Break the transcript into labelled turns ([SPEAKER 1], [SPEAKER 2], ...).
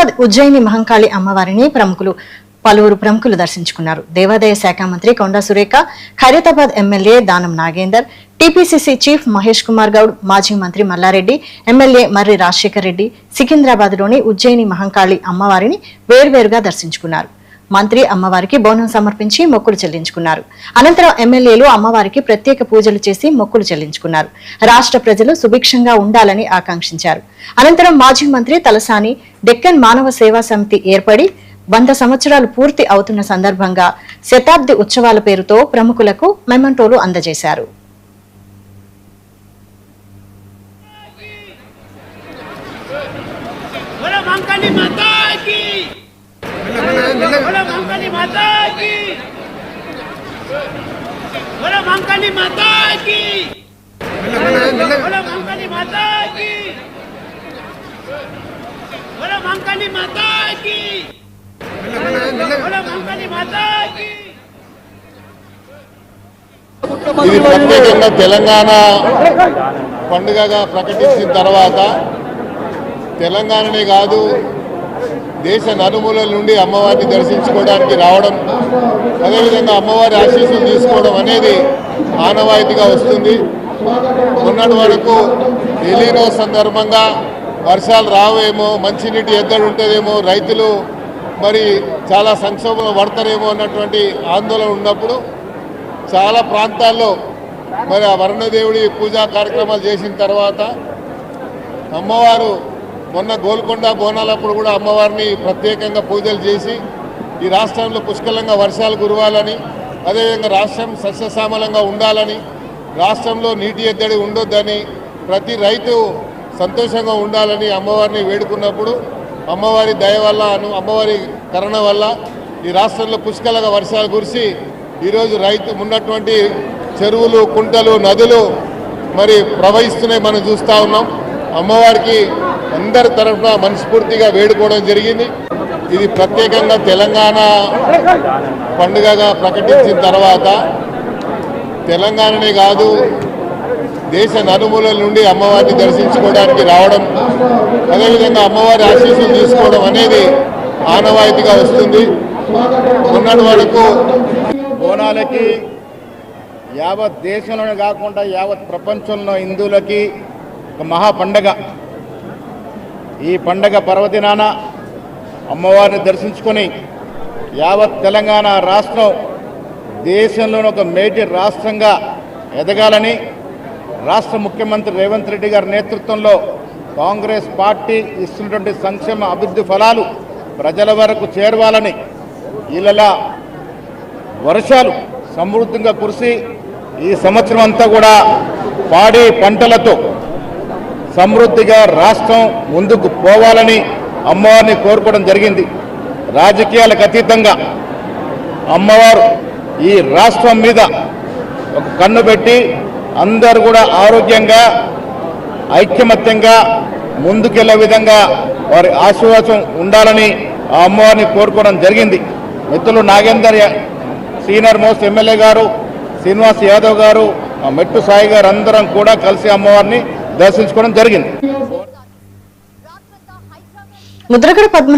[SPEAKER 1] హైదరాబాద్ ఉజ్జయిని మహంకాళి అమ్మవారిని పలువురు ప్రముఖులు దర్శించుకున్నారు. దేవాదాయ శాఖ మంత్రి Konda Surekha, Khairatabad MLA Danam Nagender, TPCC chief Mahesh Kumar Goud, మాజీ మంత్రి మల్లారెడ్డి, ఎమ్మెల్యే మర్రి రాజశేఖర్ రెడ్డి సికింద్రాబాద్లోని ఉజ్జయిని మహంకాళి అమ్మవారిని వేర్వేరుగా దర్శించుకున్నారు. మంత్రి అమ్మవారికి బోనం సమర్పించి మొక్కులు చెల్లించుకున్నారు. అనంతరం ఎమ్మెల్యేలు అమ్మవారికి ప్రత్యేక పూజలు చేసి మొక్కులు చెల్లించుకున్నారు. రాష్ట్ర ప్రజలు సుభిక్షంగా ఉండాలని ఆకాంక్షించారు. అనంతరం మాజీ మంత్రి తలసాని డెక్కన్ మానవ సేవా సమితి ఏర్పడి 100 సంవత్సరాలు పూర్తి అవుతున్న సందర్భంగా శతాబ్ది ఉత్సవాల పేరుతో ప్రముఖులకు మెమెంటోలు అందజేశారు.
[SPEAKER 2] ఇది ప్రత్యేకంగా తెలంగాణ పండుగగా ప్రకటించిన తర్వాత తెలంగాణనే కాదు దేశ నలుమూలల నుండి అమ్మవారిని దర్శించుకోవడానికి రావడం, అదేవిధంగా అమ్మవారి ఆశీస్సులు తీసుకోవడం అనేది ఆనవాయితీగా వస్తుంది. మొన్నటి వరకు ఎలీనో సందర్భంగా వర్షాలు రావేమో, మంచినీటి ఎద్దడి ఉంటుందేమో, రైతులు మరి చాలా సంక్షోభంలో పడతారేమో అన్నటువంటి ఆందోళన ఉన్నప్పుడు చాలా ప్రాంతాల్లో మరి ఆ వరుణదేవుడి పూజా కార్యక్రమాలు చేసిన తర్వాత అమ్మవారు మొన్న గోల్కొండ బోనాలప్పుడు కూడా అమ్మవారిని ప్రత్యేకంగా పూజలు చేసి ఈ రాష్ట్రంలో పుష్కలంగా వర్షాలు కురవాలని, అదేవిధంగా రాష్ట్రం సస్యశ్యామలంగా ఉండాలని, రాష్ట్రంలో నీటి ఎద్దడి ఉండొద్దని, ప్రతి రైతు సంతోషంగా ఉండాలని అమ్మవారిని వేడుకున్నప్పుడు అమ్మవారి దయ వల్ల, అమ్మవారి కరుణ వల్ల ఈ రాష్ట్రంలో పుష్కలంగా వర్షాలు కురిసి ఈరోజు రైతు ఉన్నటువంటి చెరువులు, కుంటలు, నదులు మరి ప్రవహిస్తున్నాయి మనం చూస్తూ ఉన్నాం. అమ్మవారికి అందరి తరఫున మనస్ఫూర్తిగా వేడుకోవడం జరిగింది. ఇది ప్రత్యేకంగా తెలంగాణ పండుగగా ప్రకటించిన తర్వాత తెలంగాణనే కాదు దేశ నలుమూలల నుండి అమ్మవారిని దర్శించుకోవడానికి రావడం, అదేవిధంగా అమ్మవారి ఆశీస్సులు తీసుకోవడం అనేది ఆనవాయితీగా వస్తుంది. మొన్నటి వరకు
[SPEAKER 3] బోనాలకి యావత్ దేశంలోనే కాకుండా యావత్ ప్రపంచంలో హిందువులకి ఒక మహా పండగ. ఈ పండగ పర్వదినాన అమ్మవారిని దర్శించుకొని యావత్ తెలంగాణ రాష్ట్రం దేశంలోని ఒక మేటి రాష్ట్రంగా ఎదగాలని రాష్ట్ర ముఖ్యమంత్రి రేవంత్ రెడ్డి గారి నేతృత్వంలో కాంగ్రెస్ పార్టీ ఇస్తున్నటువంటి సంక్షేమ అభివృద్ధి ఫలాలు ప్రజల వరకు చేరవాలని, ఇలా వర్షాలు సమృద్ధిగా కురిసి ఈ సంవత్సరం అంతా కూడా పాడి పంటలతో సమృద్ధిగా రాష్ట్రం ముందుకు పోవాలని అమ్మవారిని కోరుకోవడం జరిగింది. రాజకీయాలకు అతీతంగా అమ్మవారు ఈ రాష్ట్రం మీద ఒక కన్ను పెట్టి అందరూ కూడా ఆరోగ్యంగా ఐక్యమత్యంగా ముందుకెళ్లే విధంగా వారి ఆశీర్వాదం ఉండాలని ఆ అమ్మవారిని కోరుకోవడం జరిగింది. మిత్రులు నాగేందర్ సీనియర్ మోస్ట్ ఎమ్మెల్యే గారు, శ్రీనివాస్ యాదవ్ గారు, మెట్టు సాయి గారు అందరం కూడా కలిసి అమ్మవారిని దర్శించుకోవడం జరిగింది.
[SPEAKER 1] ముద్రగడ పద్మ